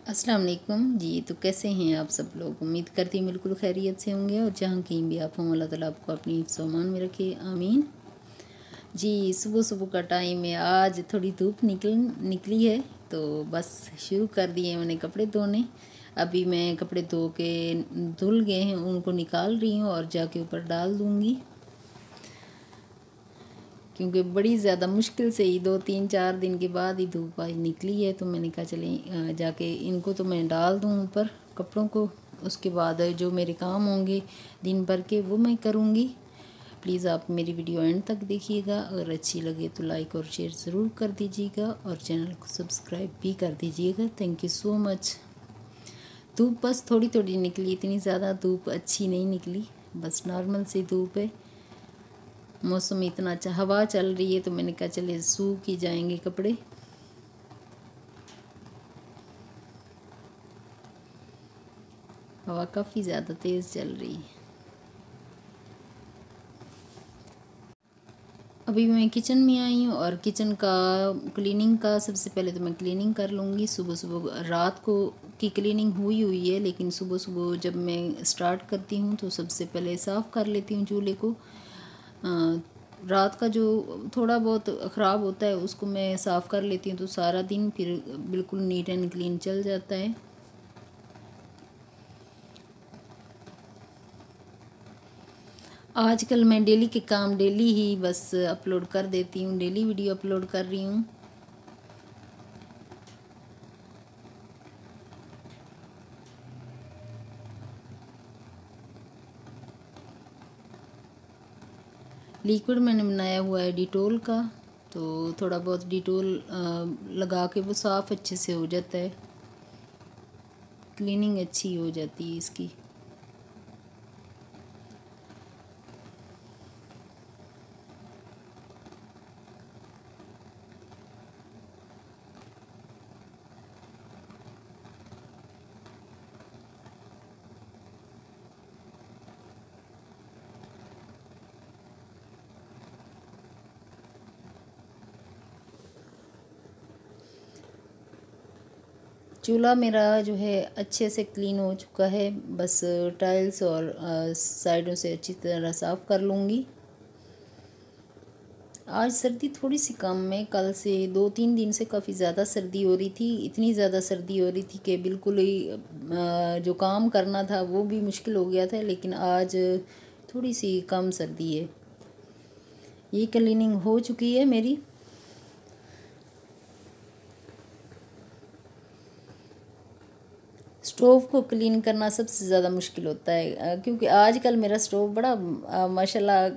अस्सलाम वालेकुम जी। तो कैसे हैं आप सब लोग? उम्मीद करती हूँ बिल्कुल खैरियत से होंगे और जहाँ कहीं भी आप हों अल्लाह ताला आपको अपनी हिफ्ज़ व अमान में रखे, आमीन जी। सुबह सुबह का टाइम है, आज थोड़ी धूप निकली है तो बस शुरू कर दिए मैंने कपड़े धोने। अभी मैं कपड़े धो के धुल गए हैं, उनको निकाल रही हूँ और जाके ऊपर डाल दूँगी, क्योंकि बड़ी ज़्यादा मुश्किल से ही 2-3-4 दिन के बाद ही धूप आज निकली है। तो मैंने कहा चलें जाके इनको तो मैं डाल दूँ ऊपर कपड़ों को, उसके बाद जो मेरे काम होंगे दिन भर के वो मैं करूँगी। प्लीज़ आप मेरी वीडियो एंड तक देखिएगा, अगर अच्छी लगे तो लाइक और शेयर ज़रूर कर दीजिएगा और चैनल को सब्सक्राइब भी कर दीजिएगा। Thank you so much. धूप बस थोड़ी थोड़ी निकली, इतनी ज़्यादा धूप अच्छी नहीं निकली, बस नॉर्मल सी धूप है। मौसम इतना अच्छा, हवा चल रही है तो मैंने कहा चले सूख ही जाएंगे कपड़े। हवा काफ़ी ज़्यादा तेज़ चल रही है। अभी मैं किचन में आई हूँ और किचन का क्लीनिंग का सबसे पहले तो मैं क्लीनिंग कर लूँगी। सुबह सुबह रात को की क्लीनिंग हुई है, लेकिन सुबह सुबह जब मैं स्टार्ट करती हूँ तो सबसे पहले साफ़ कर लेती हूँ चूल्हे को। रात का जो थोड़ा बहुत ख़राब होता है उसको मैं साफ़ कर लेती हूँ तो सारा दिन फिर बिल्कुल नीट एंड क्लीन चल जाता है। आजकल मैं डेली के काम डेली ही बस अपलोड कर देती हूँ, डेली वीडियो अपलोड कर रही हूँ। लिक्विड मैंने बनाया हुआ है डिटोल का, तो थोड़ा बहुत डिटोल लगा के वो साफ़ अच्छे से हो जाता है, क्लीनिंग अच्छी हो जाती है इसकी। चूल्हा मेरा जो है अच्छे से क्लीन हो चुका है, बस टाइल्स और साइडों से अच्छी तरह साफ़ कर लूँगी। आज सर्दी थोड़ी सी कम है, कल से 2-3 दिन से काफ़ी ज़्यादा सर्दी हो रही थी। इतनी ज़्यादा सर्दी हो रही थी कि बिल्कुल ही जो काम करना था वो भी मुश्किल हो गया था, लेकिन आज थोड़ी सी कम सर्दी है। ये क्लीनिंग हो चुकी है मेरी। स्टोव को क्लीन करना सबसे ज़्यादा मुश्किल होता है, क्योंकि आजकल मेरा स्टोव बड़ा माशाल्लाह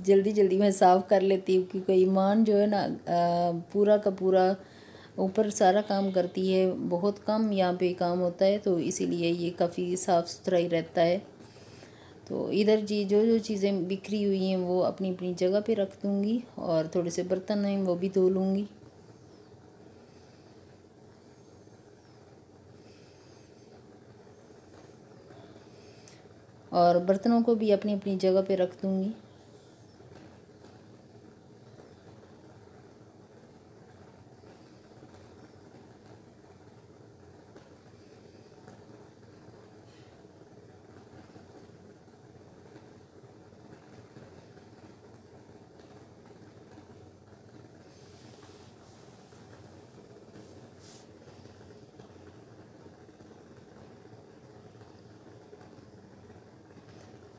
जल्दी जल्दी मैं साफ़ कर लेती हूँ, क्योंकि ईमान जो है ना पूरा का पूरा ऊपर सारा काम करती है, बहुत कम यहाँ पे काम होता है, तो इसीलिए ये काफ़ी साफ़ सुथरा ही रहता है। तो इधर जी जो जो चीज़ें बिखरी हुई हैं वो अपनी अपनी जगह पे रख दूँगी और थोड़े से बर्तन हैं वो भी धो लूँगी। और बर्तनों को भी अपनी अपनी जगह पे रख दूँगी।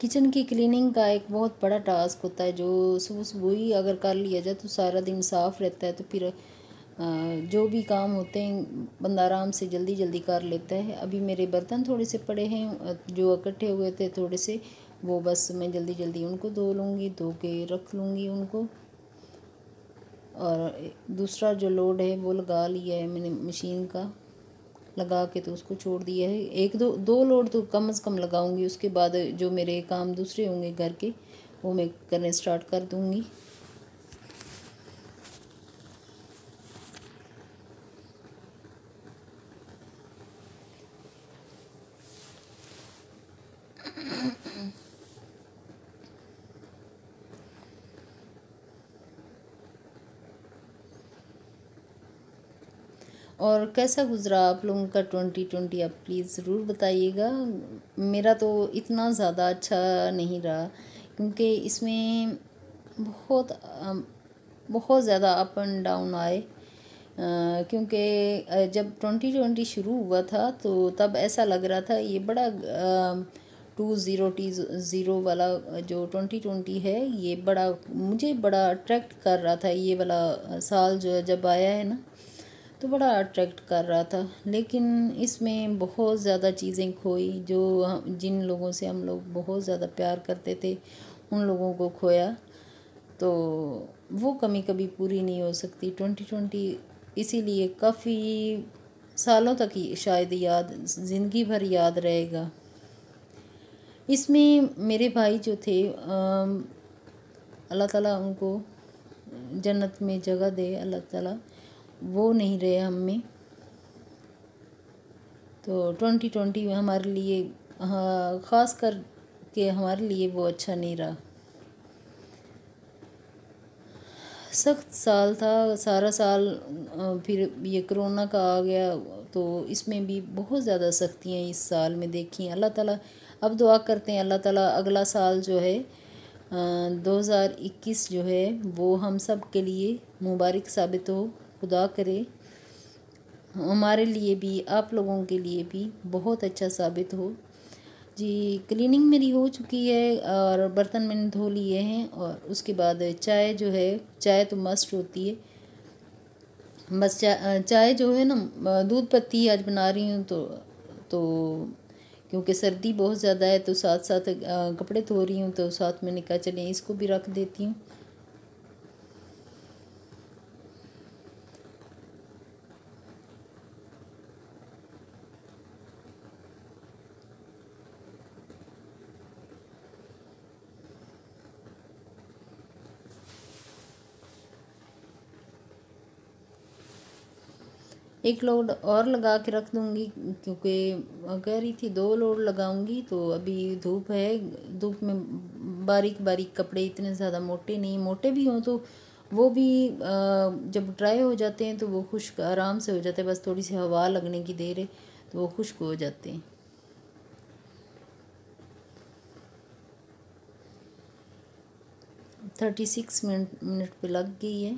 किचन की क्लीनिंग का एक बहुत बड़ा टास्क होता है, जो सुबह सुबह ही अगर कर लिया जाए तो सारा दिन साफ़ रहता है, तो फिर जो भी काम होते हैं बंदा आराम से जल्दी जल्दी कर लेता है। अभी मेरे बर्तन थोड़े से पड़े हैं जो इकट्ठे हुए थे थोड़े से, वो बस मैं जल्दी जल्दी उनको धो लूँगी, धो के रख लूँगी उनको। और दूसरा जो लोड है वो लगा लिया है मैंने मशीन का, लगा के तो उसको छोड़ दिया है। एक दो लोड तो कम से कम लगाऊंगी, उसके बाद जो मेरे काम दूसरे होंगे घर के वो मैं करने स्टार्ट कर दूंगी। और कैसा गुज़रा आप लोगों का 2020 आप प्लीज़ ज़रूर बताइएगा। मेरा तो इतना ज़्यादा अच्छा नहीं रहा, क्योंकि इसमें बहुत बहुत ज़्यादा अप एंड डाउन आए। क्योंकि जब 2020 शुरू हुआ था तो तब ऐसा लग रहा था ये बड़ा 2020 वाला जो 2020 है ये बड़ा मुझे बड़ा अट्रैक्ट कर रहा था। ये वाला साल जो जब आया है ना तो बड़ा अट्रैक्ट कर रहा था, लेकिन इसमें बहुत ज़्यादा चीज़ें खोई। जो जिन लोगों से हम लोग बहुत ज़्यादा प्यार करते थे उन लोगों को खोया, तो वो कमी कभी पूरी नहीं हो सकती। 2020 इसीलिए काफ़ी सालों तक ही शायद याद, ज़िंदगी भर याद रहेगा। इसमें मेरे भाई जो थे अल्लाह ताला उनको जन्नत में जगह दे, अल्लाह ताला, वो नहीं रहे हम में। तो 2020 हमारे लिए, हाँ, ख़ास कर के हमारे लिए वो अच्छा नहीं रहा। सख्त साल था सारा साल। फिर ये कोरोना का आ गया तो इसमें भी बहुत ज़्यादा सख्तियाँ इस साल में देखी। अल्लाह ताला, अब दुआ करते हैं अल्लाह ताला अगला साल जो है 2021 जो है वो हम सब के लिए मुबारक साबित हो। खुदा करे हमारे लिए भी, आप लोगों के लिए भी बहुत अच्छा साबित हो। जी, क्लीनिंग मेरी हो चुकी है और बर्तन मैंने धो लिए हैं। और उसके बाद चाय जो है, चाय तो मस्ट होती है। बस चाय जो है ना, दूध पत्ती आज बना रही हूँ तो क्योंकि सर्दी बहुत ज़्यादा है तो साथ साथ कपड़े धो रही हूँ, तो साथ मैंने कहा चलें इसको भी रख देती हूँ। एक लोड और लगा के रख दूँगी, क्योंकि कह रही थी 2 लोड लगाऊँगी। तो अभी धूप है, धूप में बारीक बारीक कपड़े इतने ज़्यादा मोटे नहीं, मोटे भी हों तो वो भी जब ड्राई हो जाते हैं तो वो खुश्क आराम से हो जाते हैं। बस थोड़ी सी हवा लगने की देर है तो वो खुश्क हो जाते हैं। थर्टी सिक्स मिनट पे लग गई है।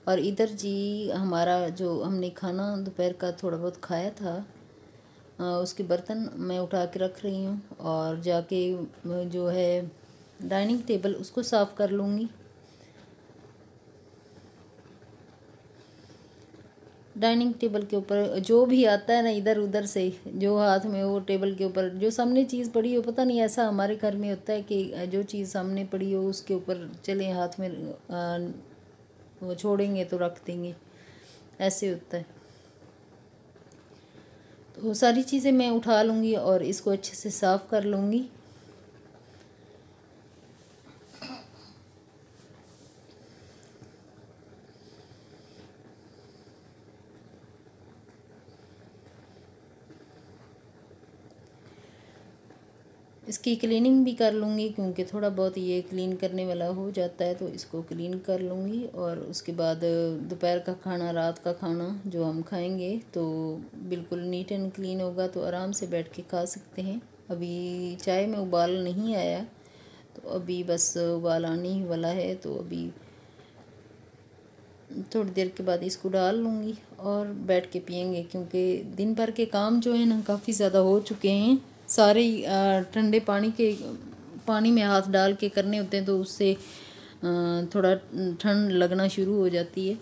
और इधर जी हमारा जो हमने खाना दोपहर का थोड़ा बहुत खाया था, उसके बर्तन मैं उठा के रख रही हूँ और जाके जो है डाइनिंग टेबल उसको साफ़ कर लूँगी। डाइनिंग टेबल के ऊपर जो भी आता है ना इधर उधर से, जो हाथ में वो टेबल के ऊपर जो सामने चीज़ पड़ी हो, पता नहीं ऐसा हमारे घर में होता है कि जो चीज़ सामने पड़ी हो उसके ऊपर चले हाथ में वो छोड़ेंगे तो रख देंगे, ऐसे होता है। तो सारी चीज़ें मैं उठा लूँगी और इसको अच्छे से साफ़ कर लूँगी। इसकी क्लीनिंग भी कर लूँगी, क्योंकि थोड़ा बहुत ये क्लीन करने वाला हो जाता है तो इसको क्लीन कर लूँगी। और उसके बाद दोपहर का खाना, रात का खाना जो हम खाएंगे तो बिल्कुल नीट एंड क्लीन होगा, तो आराम से बैठ के खा सकते हैं। अभी चाय में उबाल नहीं आया तो अभी बस उबाल आने ही वाला है, तो अभी थोड़ी देर के बाद इसको डाल लूँगी और बैठ के पियेंगे। क्योंकि दिन भर के काम जो है ना काफ़ी ज़्यादा हो चुके हैं सारे, ठंडे पानी में हाथ डाल के करने होते हैं तो उससे थोड़ा ठंड लगना शुरू हो जाती है।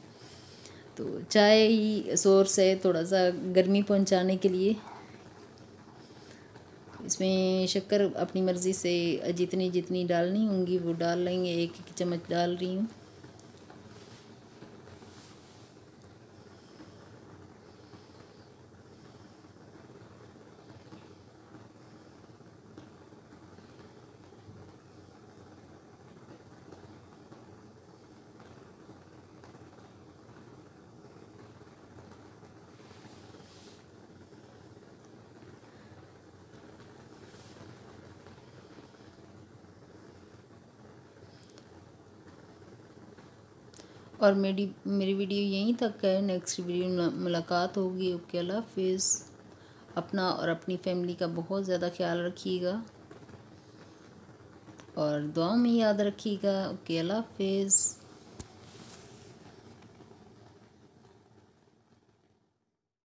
तो चाय ही सोर्स है थोड़ा सा गर्मी पहुंचाने के लिए। इसमें शक्कर अपनी मर्ज़ी से जितनी जितनी डालनी होंगी वो डाल लेंगे। एक एक चम्मच डाल रही हूँ। और मेरी वीडियो यहीं तक है। नेक्स्ट वीडियो में मुलाकात होगी। ओके, अल्लाह हाफिज़। अपना और अपनी फैमिली का बहुत ज़्यादा ख्याल रखिएगा और दुआ में याद रखिएगा। ओके, अल्लाह हाफिज़।